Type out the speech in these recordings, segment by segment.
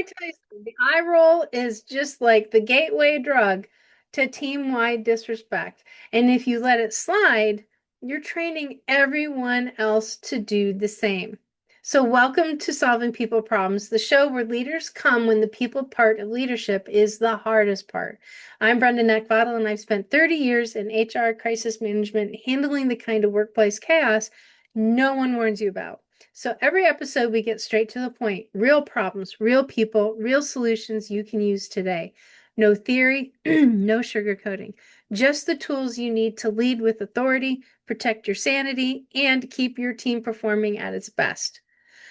tell you something, the eye roll is just like the gateway drug to team-wide disrespect. And if you let it slide, you're training everyone else to do the same. So, welcome to Solving People Problems, the show where leaders come when the people part of leadership is the hardest part. I'm Brenda Neckbottle, and I've spent 30 years in HR crisis management handling the kind of workplace chaos no one warns you about. So every episode, we get straight to the point. Real problems, real people, real solutions you can use today. No theory, no sugarcoating. Just the tools you need to lead with authority, protect your sanity, and keep your team performing at its best.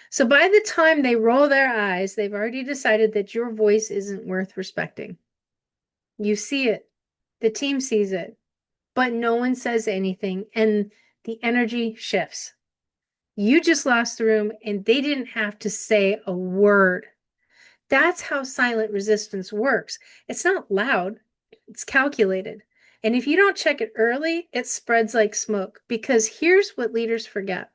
So by the time they roll their eyes, they've already decided that your voice isn't worth respecting. You see it, the team sees it, but no one says anything, and the energy shifts. You just lost the room and they didn't have to say a word. That's how silent resistance works. It's not loud, it's calculated. And if you don't check it early, it spreads like smoke. Because here's what leaders forget: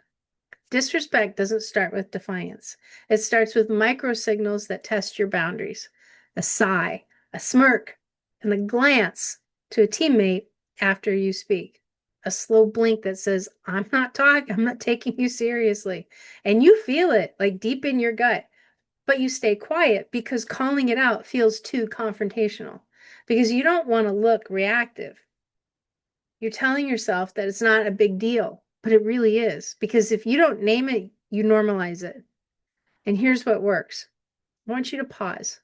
disrespect doesn't start with defiance, it starts with micro signals that test your boundaries: a sigh, a smirk, and a glance to a teammate after you speak. A slow blink that says, I'm not taking you seriously. And you feel it like deep in your gut, but you stay quiet because calling it out feels too confrontational, because you don't want to look reactive. You're telling yourself that it's not a big deal, but it really is, because if you don't name it, you normalize it. And here's what works. I want you to pause.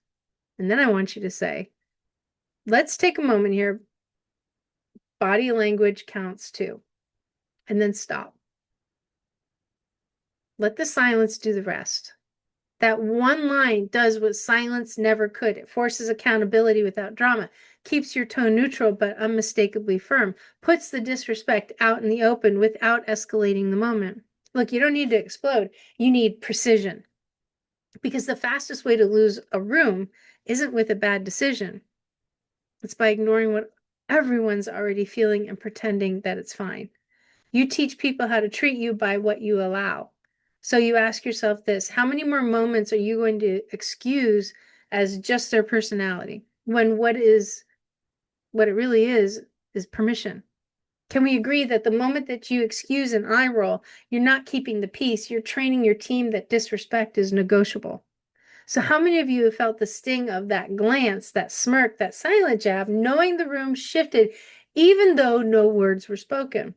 And then I want you to say, let's take a moment here. Body language counts too. And then stop. Let the silence do the rest. That one line does what silence never could. It forces accountability without drama, keeps your tone neutral but unmistakably firm, puts the disrespect out in the open without escalating the moment. Look, you don't need to explode. You need precision. Because the fastest way to lose a room isn't with a bad decision. It's by ignoring what everyone's already feeling and pretending that it's fine. You teach people how to treat you by what you allow. So you ask yourself this: how many more moments are you going to excuse as just their personality, when what it really is permission? Can we agree that the moment that you excuse an eye roll, you're not keeping the peace, you're training your team that disrespect is negotiable? So how many of you have felt the sting of that glance, that smirk, that silent jab, knowing the room shifted even though no words were spoken?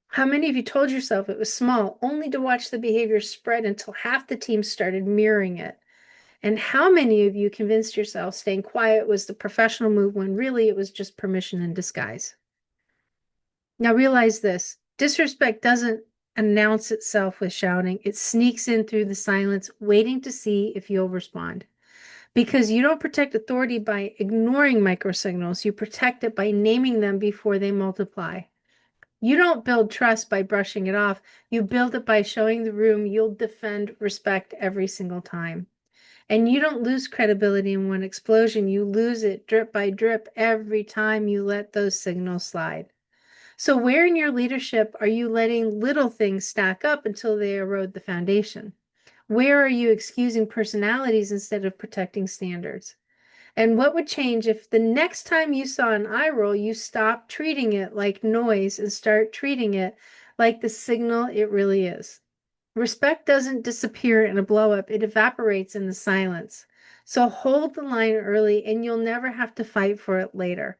How many of you told yourself it was small, only to watch the behavior spread until half the team started mirroring it? And how many of you convinced yourself staying quiet was the professional move when really it was just permission in disguise? Now realize this: disrespect doesn't announce itself with shouting, it sneaks in through the silence, waiting to see if you'll respond. Because you don't protect authority by ignoring microsignals, you protect it by naming them before they multiply. You don't build trust by brushing it off. You build it by showing the room you'll defend respect every single time. And you don't lose credibility in one explosion. You lose it drip by drip every time you let those signals slide. So where in your leadership are you letting little things stack up until they erode the foundation? Where are you excusing personalities instead of protecting standards? And what would change if the next time you saw an eye roll, you stopped treating it like noise and start treating it like the signal it really is? Respect doesn't disappear in a blow up, it evaporates in the silence. So hold the line early and you'll never have to fight for it later.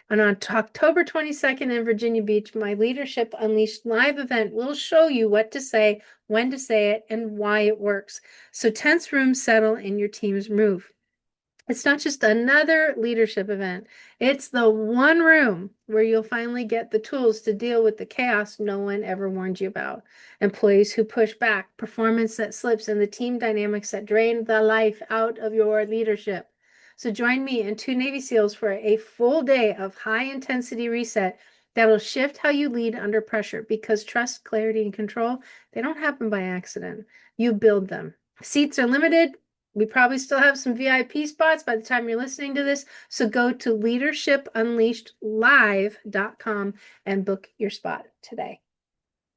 And on October 22nd in Virginia Beach, my Leadership Unleashed live event will show you what to say, when to say it, and why it works. So tense rooms settle and your teams move. It's not just another leadership event. It's the one room where you'll finally get the tools to deal with the chaos no one ever warned you about. Employees who push back, performance that slips, and the team dynamics that drain the life out of your leadership. So join me and two Navy SEALs for a full day of high intensity reset that'll shift how you lead under pressure, because trust, clarity, and control, they don't happen by accident. You build them. Seats are limited. We probably still have some VIP spots by the time you're listening to this. So go to leadershipunleashedlive.com and book your spot today.